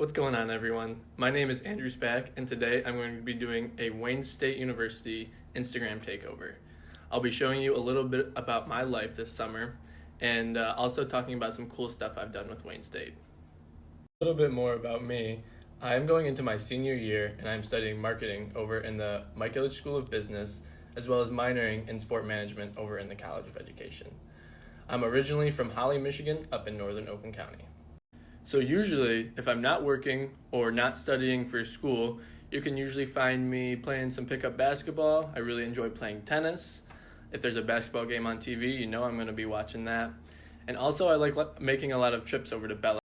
What's going on, everyone? My name is Andrew Spak, and today I'm going to be doing a Wayne State University Instagram takeover. I'll be showing you a little bit about my life this summer, and also talking about some cool stuff I've done with Wayne State. A little bit more about me. I'm going into my senior year, and I'm studying marketing over in the Ilitch School of Business, as well as minoring in sport management over in the College of Education. I'm originally from Holly, Michigan, up in northern Oakland County. So usually, if I'm not working or not studying for school, you can usually find me playing some pickup basketball. I really enjoy playing tennis. If there's a basketball game on TV, you know I'm going to be watching that. And also, I like making a lot of trips over to Bella.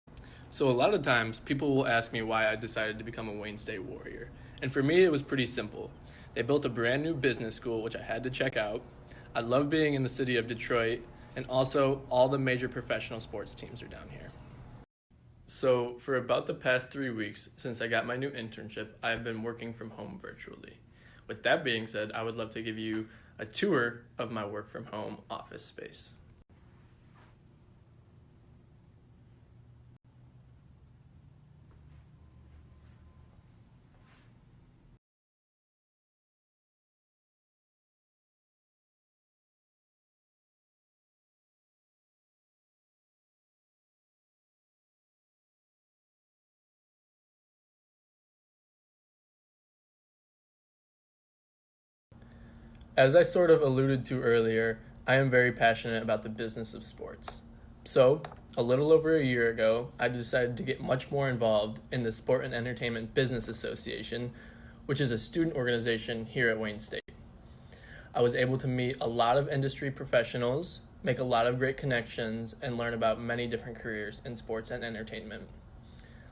So a lot of times, people will ask me why I decided to become a Wayne State Warrior. And for me, it was pretty simple. They built a brand new business school, which I had to check out. I love being in the city of Detroit, and also all the major professional sports teams are down here. So for about the past 3 weeks, since I got my new internship, I've been working from home virtually. With that being said, I would love to give you a tour of my work from home office space. As I sort of alluded to earlier, I am very passionate about the business of sports. So, a little over a year ago, I decided to get much more involved in the Sport and Entertainment Business Association, which is a student organization here at Wayne State. I was able to meet a lot of industry professionals, make a lot of great connections, and learn about many different careers in sports and entertainment.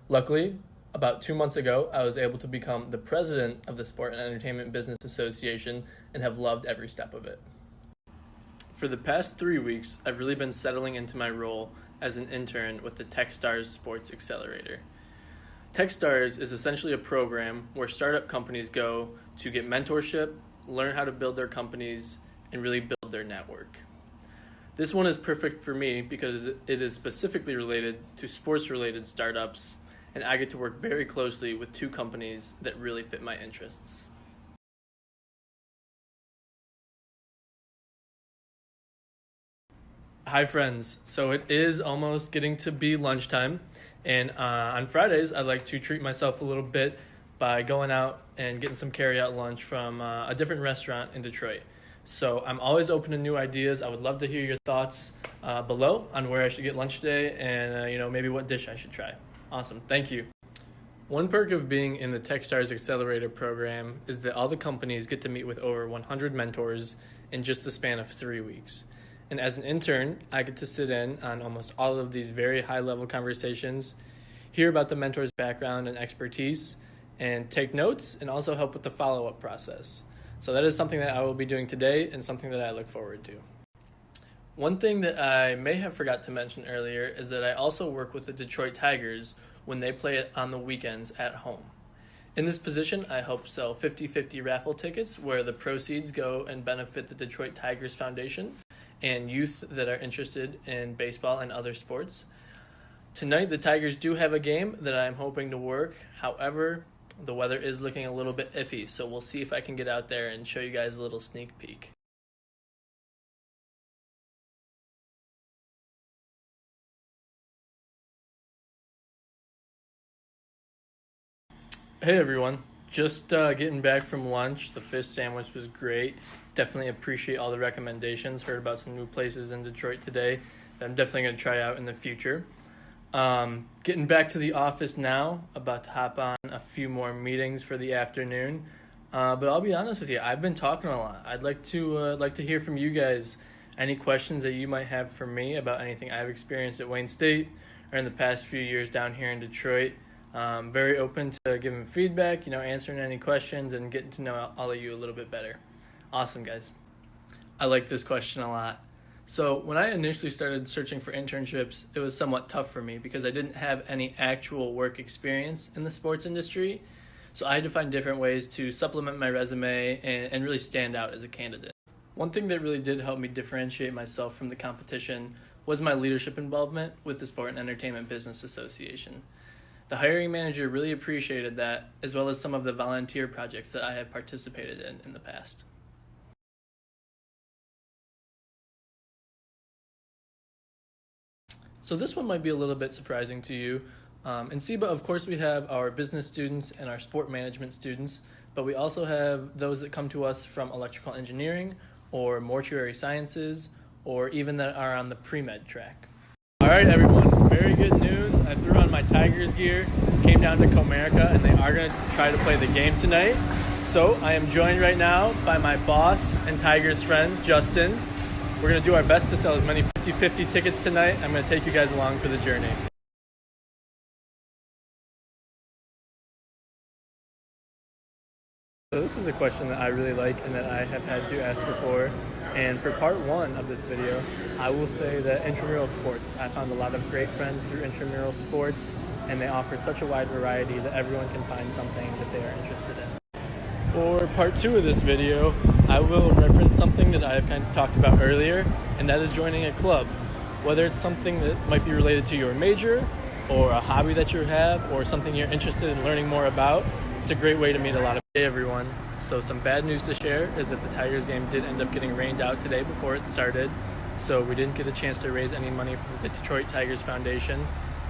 Luckily, about 2 months ago, I was able to become the president of the Sport and Entertainment Business Association and have loved every step of it. For the past 3 weeks, I've really been settling into my role as an intern with the Techstars Sports Accelerator. Techstars is essentially a program where startup companies go to get mentorship, learn how to build their companies, and really build their network. This one is perfect for me because it is specifically related to sports-related startups, and I get to work very closely with 2 companies that really fit my interests. Hi friends, so it is almost getting to be lunchtime, and on Fridays I like to treat myself a little bit by going out and getting some carry-out lunch from a different restaurant in Detroit. So I'm always open to new ideas. I would love to hear your thoughts below on where I should get lunch today and maybe what dish I should try. Awesome, thank you. One perk of being in the Techstars Accelerator program is that all the companies get to meet with over 100 mentors in just the span of 3 weeks. And as an intern, I get to sit in on almost all of these very high-level conversations, hear about the mentor's background and expertise, and take notes and also help with the follow-up process. So that is something that I will be doing today and something that I look forward to. One thing that I may have forgot to mention earlier is that I also work with the Detroit Tigers when they play it on the weekends at home. In this position, I help sell 50-50 raffle tickets where the proceeds go and benefit the Detroit Tigers Foundation and youth that are interested in baseball and other sports. Tonight, the Tigers do have a game that I'm hoping to work. However, the weather is looking a little bit iffy, so we'll see if I can get out there and show you guys a little sneak peek. Hey everyone, just getting back from lunch. The fish sandwich was great. Definitely appreciate all the recommendations. Heard about some new places in Detroit today that I'm definitely going to try out in the future. Getting back to the office now, about to hop on a few more meetings for the afternoon. But I'll be honest with you, I've been talking a lot. I'd like to hear from you guys. Any questions that you might have for me about anything I've experienced at Wayne State or in the past few years down here in Detroit. Very open to giving feedback, answering any questions and getting to know all of you a little bit better. Awesome, guys. I like this question a lot. So when I initially started searching for internships, it was somewhat tough for me because I didn't have any actual work experience in the sports industry. So I had to find different ways to supplement my resume and really stand out as a candidate. One thing that really did help me differentiate myself from the competition was my leadership involvement with the Sport and Entertainment Business Association. The hiring manager really appreciated that, as well as some of the volunteer projects that I have participated in the past. So this one might be a little bit surprising to you. In SEBA, of course, we have our business students and our sport management students, but we also have those that come to us from electrical engineering or mortuary sciences, or even that are on the pre-med track. All right, everyone, very good news. I threw on my Tigers gear, came down to Comerica, and they are going to try to play the game tonight. So I am joined right now by my boss and Tigers friend, Justin. We're going to do our best to sell as many 50-50 tickets tonight. I'm going to take you guys along for the journey. So this is a question that I really like and that I have had to ask before. And for part one of this video, I will say that intramural sports. I found a lot of great friends through intramural sports, and they offer such a wide variety that everyone can find something that they are interested in. For part two of this video, I will reference something that I have kind of talked about earlier, and that is joining a club. Whether it's something that might be related to your major, or a hobby that you have, or something you're interested in learning more about, it's a great way to meet a lot of people. Hey everyone, so some bad news to share is that the Tigers game did end up getting rained out today before it started, so we didn't get a chance to raise any money for the Detroit Tigers Foundation.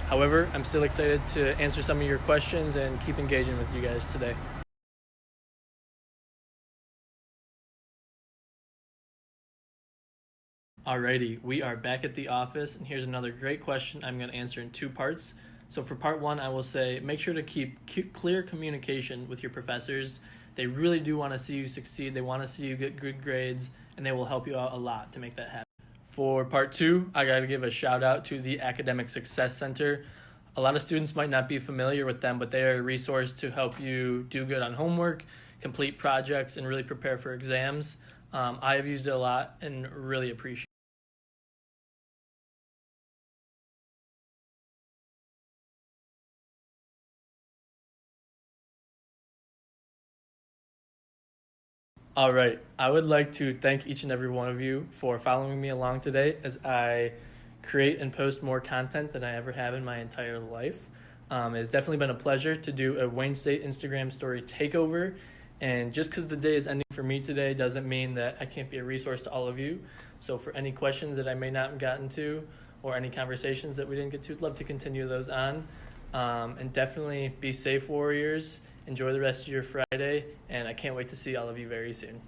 However, I'm still excited to answer some of your questions and keep engaging with you guys today. Alrighty, we are back at the office, and here's another great question I'm going to answer in two parts. So for part one, I will say make sure to keep clear communication with your professors. They really do want to see you succeed. They want to see you get good grades, and they will help you out a lot to make that happen. For part two, I got to give a shout out to the Academic Success Center. A lot of students might not be familiar with them, but they are a resource to help you do good on homework, complete projects, and really prepare for exams. I have used it a lot and really appreciate it. All right, I would like to thank each and every one of you for following me along today as I create and post more content than I ever have in my entire life. It's definitely been a pleasure to do a Wayne State Instagram story takeover, and just because the day is ending for me today doesn't mean that I can't be a resource to all of you. So for any questions that I may not have gotten to or any conversations that we didn't get to, I'd love to continue those on. And definitely be safe, Warriors. Enjoy the rest of your Friday, and I can't wait to see all of you very soon.